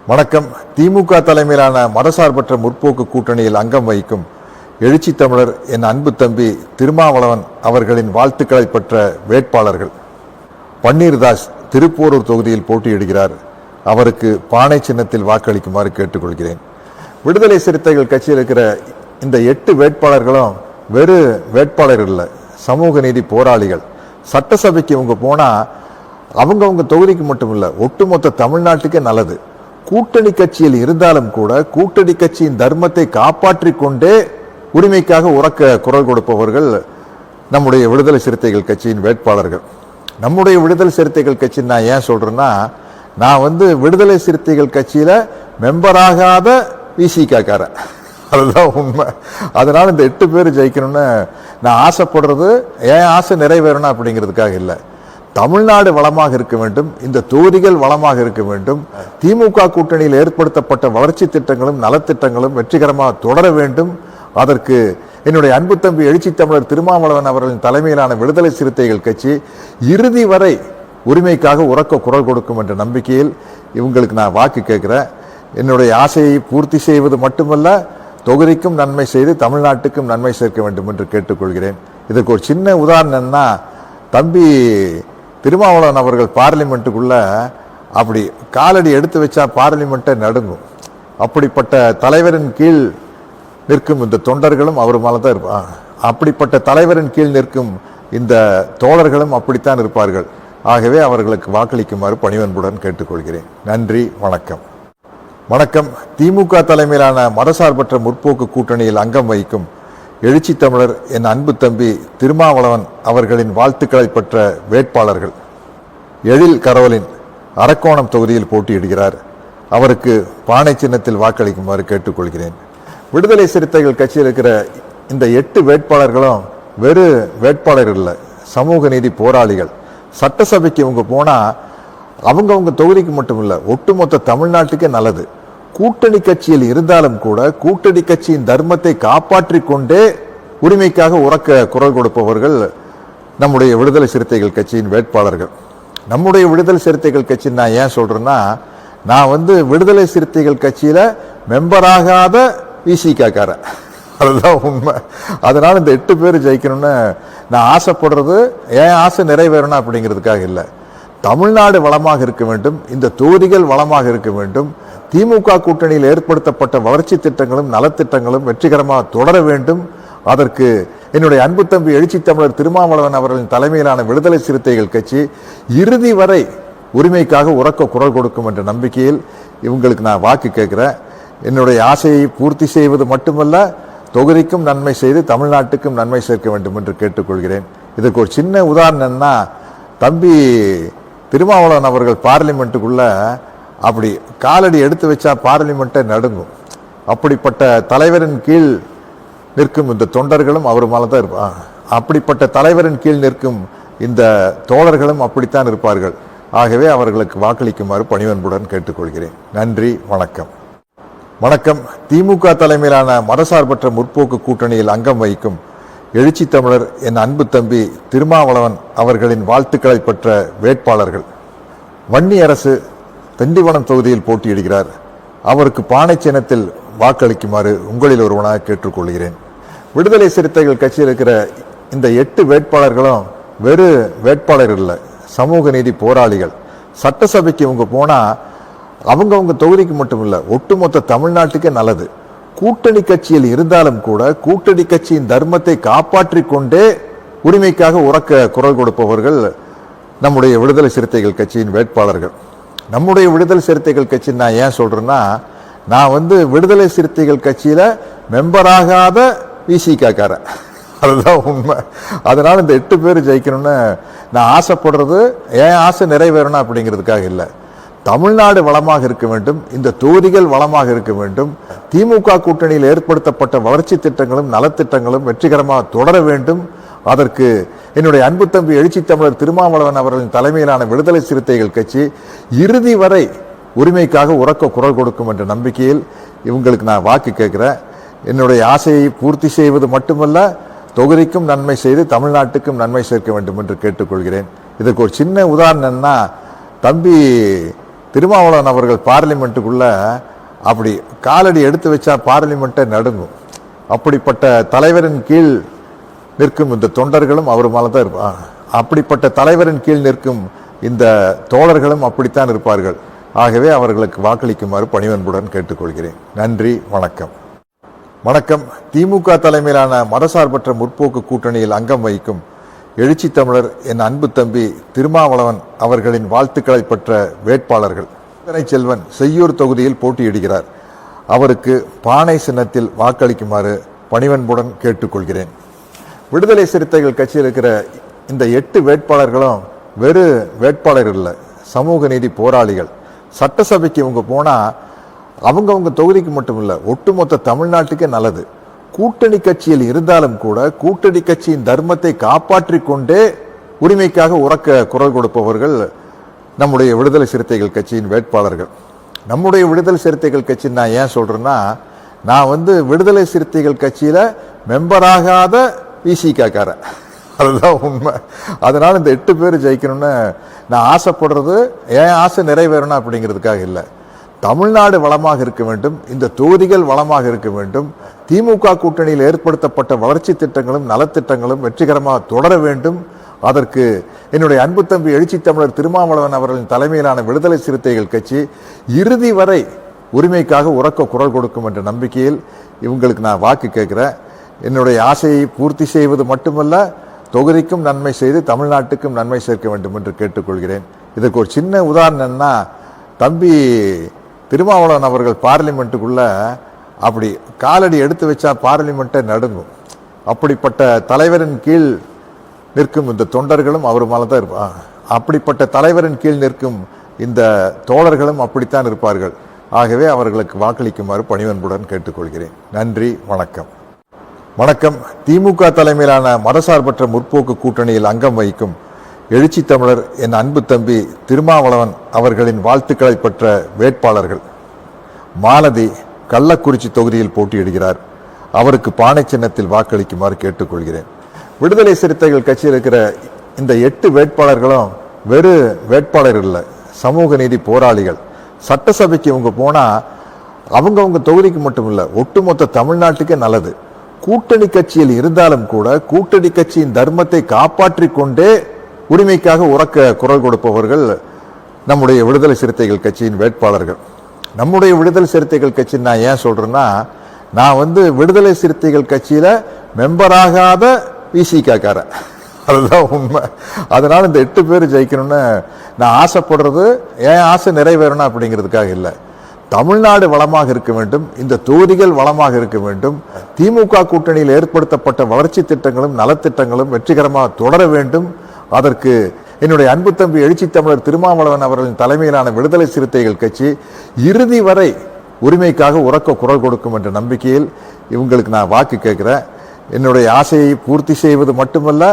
வணக்கம். திமுக தலைமையிலான மதசார்பற்ற முற்போக்கு கூட்டணியில் அங்கம் வகிக்கும் எழுச்சி தமிழர் என் அன்பு தம்பி திருமாவளவன் அவர்களின் வாழ்த்துக்களை பெற்ற வேட்பாளர்கள். பன்னீர்தாஸ் திருப்போரூர் தொகுதியில் போட்டியிடுகிறார். அவருக்கு பானை சின்னத்தில் வாக்களிக்குமாறு கேட்டுக்கொள்கிறேன். விடுதலை சிறுத்தைகள் கட்சியில் இருக்கிற இந்த 8 வேட்பாளர்களும் வெறு வேட்பாளர்கள் இல்லை, சமூக நீதி போராளிகள். சட்டசபைக்கு இவங்க போனா அவங்க தொகுதிக்கு மட்டும் இல்லை, ஒட்டுமொத்த தமிழ்நாட்டுக்கே நல்லது. கூட்டணி கட்சியில் இருந்தாலும் கூட கூட்டணி கட்சியின் தர்மத்தை காப்பாற்றிக் கொண்டே உரிமைக்காக உரக்க குரல் கொடுப்பவர்கள் நம்முடைய விடுதலை சிறுத்தைகள் கட்சியின் வேட்பாளர்கள். நம்முடைய விடுதலை சிறுத்தைகள் கட்சி நான் ஏன் சொல்றேன்னா, நான் விடுதலை சிறுத்தைகள் கட்சியில மெம்பராகாத விசிகாக்காரன், அதுதான் உண்மை. அதனால இந்த 8 பேர் ஜெயிக்கணும்னு நான் ஆசைப்படுறது ஏன் ஆசை நிறைவேறணும் அப்படிங்கிறதுக்காக இல்லை. தமிழ்நாடு வளமாக இருக்க வேண்டும், இந்த தொகுதிகள் வளமாக இருக்க வேண்டும், திமுக கூட்டணியில் ஏற்படுத்தப்பட்ட வளர்ச்சி திட்டங்களும் நலத்திட்டங்களும் வெற்றிகரமாக தொடர வேண்டும். அதற்கு என்னுடைய அன்பு தம்பி எழுச்சி தமிழர் திருமாவளவன் அவர்களின் தலைமையிலான விடுதலை சிறுத்தைகள் கட்சி இறுதி வரை உரிமைக்காக உரக்க குரல் கொடுக்கும் என்ற நம்பிக்கையில் இவங்களுக்கு நான் வாக்கு கேட்கிறேன். என்னுடைய ஆசையை பூர்த்தி செய்வது மட்டுமல்ல, தொகுதிக்கும் நன்மை செய்து தமிழ்நாட்டுக்கும் நன்மை சேர்க்க வேண்டும் என்று கேட்டுக்கொள்கிறேன். இதற்கு ஒரு சின்ன உதாரணம்னா, தம்பி திருமாவளவன் அவர்கள் பார்லிமெண்ட்டுக்குள்ள அப்படி காலடி எடுத்து வச்சா பார்லிமெண்ட்டை நடுங்கும். அப்படிப்பட்ட தலைவரின் கீழ் நிற்கும் இந்த தொண்டர்களும் அவர் மேலே தான் இருப்பாங்க. அப்படிப்பட்ட தலைவரின் கீழ் நிற்கும் இந்த தோழர்களும் அப்படித்தான் இருப்பார்கள். ஆகவே அவர்களுக்கு வாக்களிக்குமாறு பணிவன்புடன் கேட்டுக்கொள்கிறேன். நன்றி, வணக்கம். வணக்கம். திமுக தலைமையிலான மதசார்பற்ற முற்போக்கு கூட்டணியில் அங்கம் வகிக்கும் எழுச்சி தமிழர் என் அன்பு தம்பி திருமாவளவன் அவர்களின் வாழ்த்துக்களை பெற்ற வேட்பாளர்கள். எழில் கரோலின் அரக்கோணம் தொகுதியில் போட்டியிடுகிறார். அவருக்கு பானை சின்னத்தில் வாக்களிக்குமாறு கேட்டுக்கொள்கிறேன். விடுதலை சிறுத்தைகள் கட்சியில் இருக்கிற இந்த 8 வேட்பாளர்களும் வெறு வேட்பாளர்கள் இல்லை, சமூக நீதி போராளிகள். சட்டசபைக்கு இவங்க போனா அவங்க தொகுதிக்கு மட்டும் இல்லை, ஒட்டுமொத்த தமிழ்நாட்டுக்கே நல்லது. கூட்டணி கட்சியில் இருந்தாலும் கூட கூட்டணி கட்சியின் தர்மத்தை காப்பாற்றிக் கொண்டே உரிமைக்காக உரக்க குரல் கொடுப்பவர்கள் நம்முடைய விடுதலை சிறுத்தைகள் கட்சியின் வேட்பாளர்கள். நம்முடைய விடுதலை சிறுத்தைகள் கட்சி நான் ஏன் சொல்றேன்னா, நான் விடுதலை சிறுத்தைகள் கட்சியில மெம்பராகாத விசிகாக்காரன், அதுதான் உண்மை. அதனால இந்த 8 பேர் ஜெயிக்கணும்னு நான் ஆசைப்படுறது ஏன் ஆசை நிறைவேறணும் அப்படிங்கிறதுக்காக இல்லை. தமிழ்நாடு வளமாக இருக்க வேண்டும், இந்த தொகுதிகள் வளமாக இருக்க வேண்டும், திமுக கூட்டணியில் ஏற்படுத்தப்பட்ட வளர்ச்சி திட்டங்களும் நலத்திட்டங்களும் வெற்றிகரமாக தொடர வேண்டும். அதற்கு என்னுடைய அன்பு தம்பி எழுச்சி தமிழர் திருமாவளவன் அவர்களின் தலைமையிலான விடுதலை சிறுத்தைகள் கட்சி இறுதி வரை உரிமைக்காக உரக்க குரல் கொடுக்கும் என்ற நம்பிக்கையில் இவங்களுக்கு நான் வாக்கு கேட்கிறேன். என்னுடைய ஆசையை பூர்த்தி செய்வது மட்டுமல்ல, தொகுதிக்கும் நன்மை செய்து தமிழ்நாட்டுக்கும் நன்மை சேர்க்க வேண்டும் என்று கேட்டுக்கொள்கிறேன். இதற்கு ஒரு சின்ன உதாரணம்னா, தம்பி திருமாவளவன் அவர்கள் பார்லிமெண்ட்டுக்குள்ள அப்படி காலடி எடுத்து வச்சா பார்லிமெண்ட்டை நடுங்கும். அப்படிப்பட்ட தலைவரின் கீழ் நிற்கும் இந்த தொண்டர்களும் அவர் மேலே தான் இருப்பாங்க. அப்படிப்பட்ட தலைவரின் கீழ் நிற்கும் இந்த தோழர்களும் அப்படித்தான் இருப்பார்கள். ஆகவே அவர்களுக்கு வாக்களிக்குமாறு பணிவன்புடன் கேட்டுக்கொள்கிறேன். நன்றி, வணக்கம். வணக்கம். திமுக தலைமையிலான மதசார்பற்ற முற்போக்கு கூட்டணியில் அங்கம் வகிக்கும் எழுச்சி தமிழர் என் அன்பு தம்பி திருமாவளவன் அவர்களின் வாழ்த்துக்களை பெற்ற வேட்பாளர்கள். வன்னி அரசு திண்டிவனம் தொகுதியில் போட்டியிடுகிறார். அவருக்கு பானை சின்னத்தில் வாக்களிக்குமாறு உங்களில் ஒருவனாக கேட்டுக்கொள்கிறேன். விடுதலை சிறுத்தைகள் கட்சியில் இருக்கிற இந்த 8 வேட்பாளர்களும் வெறு வேட்பாளர்கள் இல்லை, சமூக நீதி போராளிகள். சட்டசபைக்கு இவங்க போனா அவங்க தொகுதிக்கு மட்டும் இல்லை, ஒட்டுமொத்த தமிழ்நாட்டுக்கே நல்லது. கூட்டணி கட்சியில் இருந்தாலும் கூட கூட்டணி கட்சியின் தர்மத்தை காப்பாற்றிக் கொண்டே உரிமைக்காக உரக்க குரல் கொடுப்பவர்கள் நம்முடைய விடுதலை சிறுத்தைகள் கட்சியின் வேட்பாளர்கள். நம்முடைய விடுதலை சிறுத்தைகள் கட்சி நான் ஏன் சொல்றேன்னா, நான் விடுதலை சிறுத்தைகள் கட்சியில மெம்பராகாத விசிகாக்காரன், அதுதான் உண்மை. அதனால இந்த 8 பேர் ஜெயிக்கணும்னு நான் ஆசைப்படுறது ஏன் ஆசை நிறைவேறணும் அப்படிங்கிறதுக்காக இல்லை. தமிழ்நாடு வளமாக இருக்க வேண்டும், இந்த தொகுதிகள் வளமாக இருக்க வேண்டும், திமுக கூட்டணியில் ஏற்படுத்தப்பட்ட வளர்ச்சி திட்டங்களும் நலத்திட்டங்களும் வெற்றிகரமாக தொடர வேண்டும். அதற்கு என்னுடைய அன்பு தம்பி எழுச்சி தமிழர் திருமாவளவன் அவர்களின் தலைமையிலான விடுதலை சிறுத்தைகள் கட்சி இறுதி வரை உரிமைக்காக உரக்க குரல் கொடுக்கும் என்ற நம்பிக்கையில் இவங்களுக்கு நான் வாக்கு கேட்கிறேன். என்னுடைய ஆசையை பூர்த்தி செய்வது மட்டுமல்ல, தொகுதிக்கும் நன்மை செய்து தமிழ்நாட்டுக்கும் நன்மை சேர்க்க வேண்டும் என்று கேட்டுக்கொள்கிறேன். இதற்கு ஒரு சின்ன உதாரணம்னா, தம்பி திருமாவளவன் அவர்கள் பார்லிமெண்ட்டுக்குள்ள அப்படி காலடி எடுத்து வச்சா பார்லிமெண்ட்டை நடுங்கும். அப்படிப்பட்ட தலைவரின் கீழ் நிற்கும் இந்த தொண்டர்களும் அவர் மேலே தான் இருப்பார். அப்படிப்பட்ட தலைவரின் கீழ் நிற்கும் இந்த தோழர்களும் அப்படித்தான் இருப்பார்கள். ஆகவே அவர்களுக்கு வாக்களிக்குமாறு பணிவன்புடன் கேட்டுக்கொள்கிறேன். நன்றி, வணக்கம். வணக்கம். திமுக தலைமையிலான மதசார்பற்ற முற்போக்கு கூட்டணியில் அங்கம் வகிக்கும் எழுச்சி தமிழர் என் அன்பு தம்பி திருமாவளவன் அவர்களின் வாழ்த்துக்களை பெற்ற வேட்பாளர்கள். செல்வன் செய்யூர் தொகுதியில் போட்டியிடுகிறார். அவருக்கு பானை சின்னத்தில் வாக்களிக்குமாறு பணிவன்புடன் கேட்டுக்கொள்கிறேன். விடுதலை சிறுத்தைகள் கட்சியில் இருக்கிற இந்த 8 வேட்பாளர்களும் வெறு வேட்பாளர் இல்லை, சமூக நீதி போராளிகள். சட்டசபைக்கு இவங்க போனால் அவங்கவுங்க தொகுதிக்கு மட்டும் இல்லை, ஒட்டுமொத்த தமிழ்நாட்டுக்கே நல்லது. கூட்டணி கட்சியில் இருந்தாலும் கூட கூட்டணி கட்சியின் தர்மத்தை காப்பாற்றி கொண்டே உரிமைக்காக உரக்க குரல் கொடுப்பவர்கள் நம்முடைய விடுதலை சிறுத்தைகள் கட்சியின் வேட்பாளர்கள். நம்முடைய விடுதலை சிறுத்தைகள் கட்சி நான் ஏன் சொல்றேன்னா, நான் விடுதலை சிறுத்தைகள் கட்சியில மெம்பராகாத விசிகாக்காரன், அதுதான் உண்மை. அதனால இந்த 8 பேர் ஜெயிக்கணும்னு நான் ஆசைப்படுறது என் ஆசை நிறைவேறணும் அப்படிங்கிறதுக்காக இல்லை. தமிழ்நாடு வளமாக இருக்க வேண்டும், இந்த தொகுதிகள் வளமாக இருக்க வேண்டும், திமுக கூட்டணியில் ஏற்படுத்தப்பட்ட வளர்ச்சி திட்டங்களும் நலத்திட்டங்களும் வெற்றிகரமாக தொடர வேண்டும். அதற்கு என்னுடைய அன்பு தம்பி எழுச்சி தமிழர் திருமாவளவன் அவர்களின் தலைமையிலான விடுதலை சிறுத்தைகள் கட்சி இறுதி வரை உரிமைக்காக உரக்க குரல் கொடுக்கும் என்ற நம்பிக்கையில் இவங்களுக்கு நான் வாக்கு கேட்கிறேன். என்னுடைய ஆசையை பூர்த்தி செய்வது மட்டுமல்ல, தொகுதிக்கும் நன்மை செய்து தமிழ்நாட்டுக்கும் நன்மை சேர்க்க வேண்டும் என்று கேட்டுக்கொள்கிறேன். இதற்கு ஒரு சின்ன உதாரணம்னா, தம்பி திருமாவளவன் அவர்கள் பார்லிமெண்ட்டுக்குள்ள அப்படி காலடி எடுத்து வச்சா பார்லிமெண்ட்டை நடுங்கும். அப்படிப்பட்ட தலைவரின் கீழ் நிற்கும் இந்த தொண்டர்களும் அவர் மேலே தான் இருப்பார். அப்படிப்பட்ட தலைவரின் கீழ் நிற்கும் இந்த தோழர்களும் அப்படித்தான் இருப்பார்கள். ஆகவே அவர்களுக்கு வாக்களிக்குமாறு பணிவன்புடன் கேட்டுக்கொள்கிறேன். நன்றி, வணக்கம். வணக்கம். திமுக தலைமையிலான மதசார்பற்ற முற்போக்கு கூட்டணியில் அங்கம் வகிக்கும் எழுச்சி தமிழர் என் அன்பு தம்பி திருமாவளவன் அவர்களின் வாழ்த்துக்களை பெற்ற வேட்பாளர்கள். மாலதி கள்ளக்குறிச்சி தொகுதியில் போட்டியிடுகிறார். அவருக்கு பானை சின்னத்தில் வாக்களிக்குமாறு கேட்டுக்கொள்கிறேன். விடுதலை சிறுத்தைகள் கட்சியில் இருக்கிற இந்த 8 வேட்பாளர்களும் வெறு வேட்பாளர் இல்லை, சமூக நீதி போராளிகள். சட்டசபைக்கு இவங்க போனால் அவங்கவுங்க தொகுதிக்கு மட்டும் இல்லை, ஒட்டுமொத்த தமிழ்நாட்டுக்கே நல்லது. கூட்டணி கட்சியில் இருந்தாலும் கூட கூட்டணி கட்சியின் தர்மத்தை காப்பாற்றி கொண்டே உரிமைக்காக உரக்க குரல் கொடுப்பவர்கள் நம்முடைய விடுதலை சிறுத்தைகள் கட்சியின் வேட்பாளர்கள். நம்முடைய விடுதலை சிறுத்தைகள் கட்சி நான் ஏன் சொல்றேன்னா, நான் விடுதலை சிறுத்தைகள் கட்சியில மெம்பராகாத விசிகாக்காரன், அதுதான் உண்மை. அதனால இந்த 8 பேர் ஜெயிக்கணும்னு நான் ஆசைப்படுறது என் ஆசை நிறைவேறணும் அப்படிங்கிறதுக்காக இல்லை. தமிழ்நாடு வளமாக இருக்க வேண்டும், இந்த தொகுதிகள் வளமாக இருக்க வேண்டும், திமுக கூட்டணியில் ஏற்படுத்தப்பட்ட வளர்ச்சி திட்டங்களும் நலத்திட்டங்களும் வெற்றிகரமாக தொடர வேண்டும். அதற்கு என்னுடைய அன்பு தம்பி எழுச்சி தமிழர் திருமாவளவன் அவர்களின் தலைமையிலான விடுதலை சிறுத்தைகள் கட்சி இறுதி வரை உரிமைக்காக உரக்க குரல் கொடுக்கும் என்ற நம்பிக்கையில் இவங்களுக்கு நான் வாக்கு கேட்கிறேன். என்னுடைய ஆசையை பூர்த்தி செய்வது மட்டுமல்ல,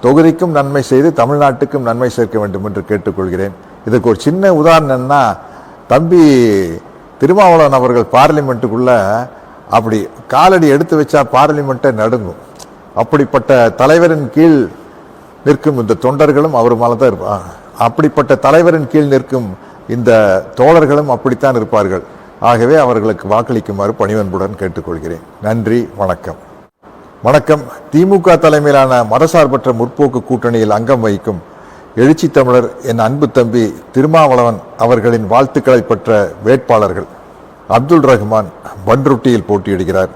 தொகுதிக்கும் நன்மை செய்து தமிழ்நாட்டுக்கும் நன்மை சேர்க்க வேண்டும் என்று கேட்டுக்கொள்கிறேன். இதற்கு ஒரு சின்ன உதாரணம்னா, தம்பி திருமாவளவன் அவர்கள் பார்லிமெண்ட்டுக்குள்ள அப்படி காலடி எடுத்து வச்சா பார்லிமெண்ட்டை நடுங்கும். அப்படிப்பட்ட தலைவரின் கீழ் நிற்கும் இந்த தொண்டர்களும் அவர் மேலே தான் இருப்பார். அப்படிப்பட்ட தலைவரின் கீழ் நிற்கும் இந்த தோழர்களும் அப்படித்தான் இருப்பார்கள். ஆகவே அவர்களுக்கு வாக்களிக்குமாறு பணிவன்புடன் கேட்டுக்கொள்கிறேன். நன்றி, வணக்கம். வணக்கம். திமுக தலைமையிலான மதசார்பற்ற முற்போக்கு கூட்டணியில் அங்கம் வகிக்கும் எழுச்சி தமிழர் என் அன்பு தம்பி திருமாவளவன் அவர்களின் வாழ்த்துக்களை பெற்ற வேட்பாளர்கள். அப்துல் ரஹ்மான் பன்ருட்டியில் போட்டியிடுகிறார்.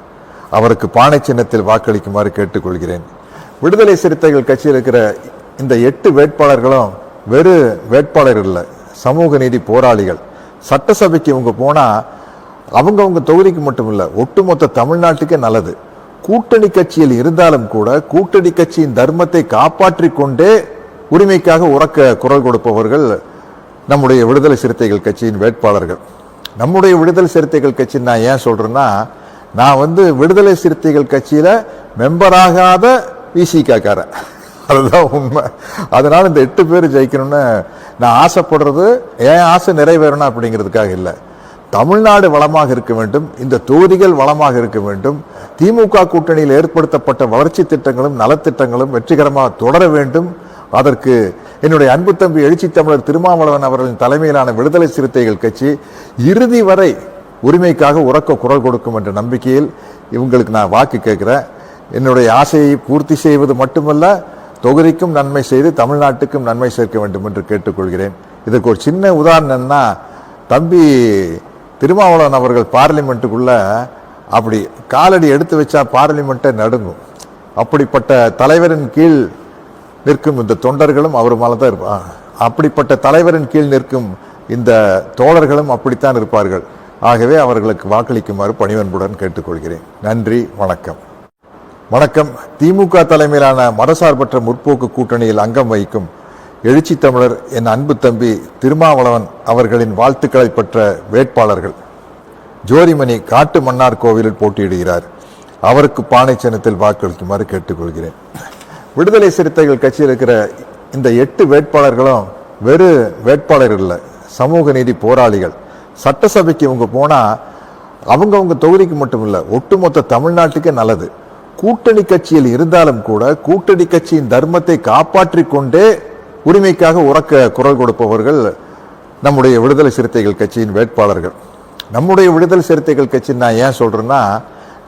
அவருக்கு பானை சின்னத்தில் வாக்களிக்குமாறு கேட்டுக்கொள்கிறேன். விடுதலை சிறுத்தைகள் கட்சியில் இருக்கிற இந்த 8 வேட்பாளர்களும் வெறு வேட்பாளர் இல்லை, சமூக நீதி போராளிகள். சட்டசபைக்கு இவங்க போனால் அவங்கவுங்க தொகுதிக்கு மட்டும் இல்லை, ஒட்டுமொத்த தமிழ்நாட்டுக்கே நல்லது. கூட்டணி கட்சியில் இருந்தாலும் கூட கூட்டணி கட்சியின் தர்மத்தை காப்பாற்றி கொண்டே உரிமைக்காக உரக்க குரல் கொடுப்பவர்கள் நம்முடைய விடுதலை சிறுத்தைகள் கட்சியின் வேட்பாளர்கள். நம்முடைய விடுதலை சிறுத்தைகள் கட்சி நான் ஏன் சொல்றேன்னா, நான் விடுதலை சிறுத்தைகள் கட்சியில மெம்பராகாத விசிகாக்காரன், அதுதான் உண்மை. அதனால இந்த 8 பேர் ஜெயிக்கணும்னு நான் ஆசைப்படுறது என் ஆசை நிறைவேறணும் அப்படிங்கிறதுக்காக இல்லை. தமிழ்நாடு வளமாக இருக்க வேண்டும், இந்த தொகுதிகள் வளமாக இருக்க வேண்டும், திமுக கூட்டணியில் ஏற்படுத்தப்பட்ட வளர்ச்சி திட்டங்களும் நலத்திட்டங்களும் வெற்றிகரமாக தொடர வேண்டும். அதற்கு என்னுடைய அன்பு தம்பி எழுச்சி தமிழர் திருமாவளவன் அவர்களின் தலைமையிலான விடுதலை சிறுத்தைகள் கட்சி இறுதி வரை உரிமைக்காக உரக்க குரல் கொடுக்கும் என்ற நம்பிக்கையில் இவங்களுக்கு நான் வாக்கு கேட்கிறேன். என்னுடைய ஆசையை பூர்த்தி செய்வது மட்டுமல்ல, தொகுதிக்கும் நன்மை செய்து தமிழ்நாட்டுக்கும் நன்மை சேர்க்க வேண்டும் என்று கேட்டுக்கொள்கிறேன். இதற்கு ஒரு சின்ன உதாரணம்னா, தம்பி திருமாவளவன் அவர்கள் பார்லிமெண்ட்டுக்குள்ள அப்படி காலடி எடுத்து வச்சா பார்லிமெண்ட்டை நடுங்கும். அப்படிப்பட்ட தலைவரின் கீழ் நிற்கும் இந்த தொண்டர்களும் அவர் மேலே தான் இருப்பார். அப்படிப்பட்ட தலைவரின் கீழ் நிற்கும் இந்த தோழர்களும் அப்படித்தான் இருப்பார்கள். ஆகவே அவர்களுக்கு வாக்களிக்குமாறு பணிவன்புடன் கேட்டுக்கொள்கிறேன். நன்றி, வணக்கம். வணக்கம். திமுக தலைமையிலான மதசார்பற்ற முற்போக்கு கூட்டணியில் அங்கம் வகிக்கும் எழுச்சி தமிழர் என் அன்பு தம்பி திருமாவளவன் அவர்களின் வாழ்த்துக்களை பெற்ற வேட்பாளர்கள். ஜோதிமணி காட்டு மன்னார் கோவிலில் போட்டியிடுகிறார். அவருக்கு பானை சின்னத்தில் வாக்களிக்குமாறு கேட்டுக்கொள்கிறேன். விடுதலை சிறுத்தைகள் கட்சியில் இருக்கிற இந்த 8 வேட்பாளர்களும் வெறு வேட்பாளர் இல்லை, சமூக நீதி போராளிகள். சட்டசபைக்கு இவங்க போனால் அவங்கவுங்க தொகுதிக்கு மட்டும் இல்லை, ஒட்டுமொத்த தமிழ்நாட்டுக்கே நல்லது. கூட்டணி கட்சியில் இருந்தாலும் கூட கூட்டணி கட்சியின் தர்மத்தை காப்பாற்றி கொண்டே உரிமைக்காக உரக்க குரல் கொடுப்பவர்கள் நம்முடைய விடுதலை சிறுத்தைகள் கட்சியின் வேட்பாளர்கள். நம்முடைய விடுதலை சிறுத்தைகள் கட்சி நான் ஏன் சொல்றேன்னா,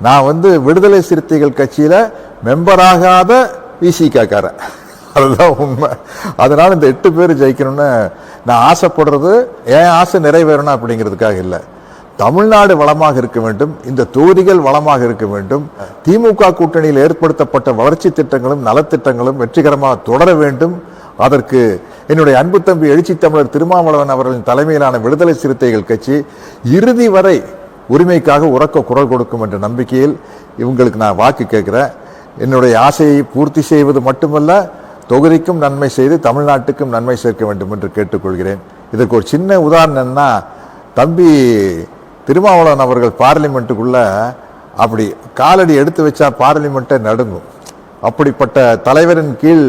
நான் விடுதலை சிறுத்தைகள் கட்சியில மெம்பராகாத விசிகாக்காரன், அதுதான் உண்மை. அதனால இந்த 8 பேர் ஜெயிக்கணும்னு நான் ஆசைப்படுறது என் ஆசை நிறைவேறணும் அப்படிங்கிறதுக்காக இல்லை. தமிழ்நாடு வளமாக இருக்க வேண்டும், இந்த தொகுதிகள் வளமாக இருக்க வேண்டும், திமுக கூட்டணியில் ஏற்படுத்தப்பட்ட வளர்ச்சி திட்டங்களும் நலத்திட்டங்களும் வெற்றிகரமாக தொடர வேண்டும். அதற்கு என்னுடைய அன்பு தம்பி எழுச்சி தமிழர் திருமாவளவன் அவர்களின் தலைமையிலான விடுதலை சிறுத்தைகள் கட்சி இறுதி வரை உரிமைக்காக உரக்க குரல் கொடுக்கும் என்ற நம்பிக்கையில் இவங்களுக்கு நான் வாக்கு கேட்கிறேன். என்னுடைய ஆசையை பூர்த்தி செய்வது மட்டுமல்ல, தொகுதிக்கும் நன்மை செய்து தமிழ்நாட்டுக்கும் நன்மை சேர்க்க வேண்டும் என்று கேட்டுக்கொள்கிறேன். இதற்கு ஒரு சின்ன உதாரணம்னா, தம்பி திருமாவளவன் அவர்கள் பார்லிமெண்ட்டுக்குள்ள அப்படி காலடி எடுத்து வச்சா பார்லிமெண்ட்டை நடுங்கும். அப்படிப்பட்ட தலைவரின் கீழ்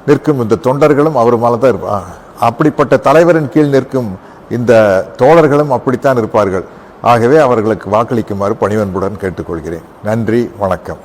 நிற்கும் இந்த தொண்டர்களும் அவர் மேலே தான் இருப்பார். அப்படிப்பட்ட தலைவரின் கீழ் நிற்கும் இந்த தோழர்களும் அப்படித்தான் இருப்பார்கள். ஆகவே அவர்களுக்கு வாக்களிக்குமாறு பணிவன்புடன் கேட்டுக்கொள்கிறேன். நன்றி, வணக்கம்.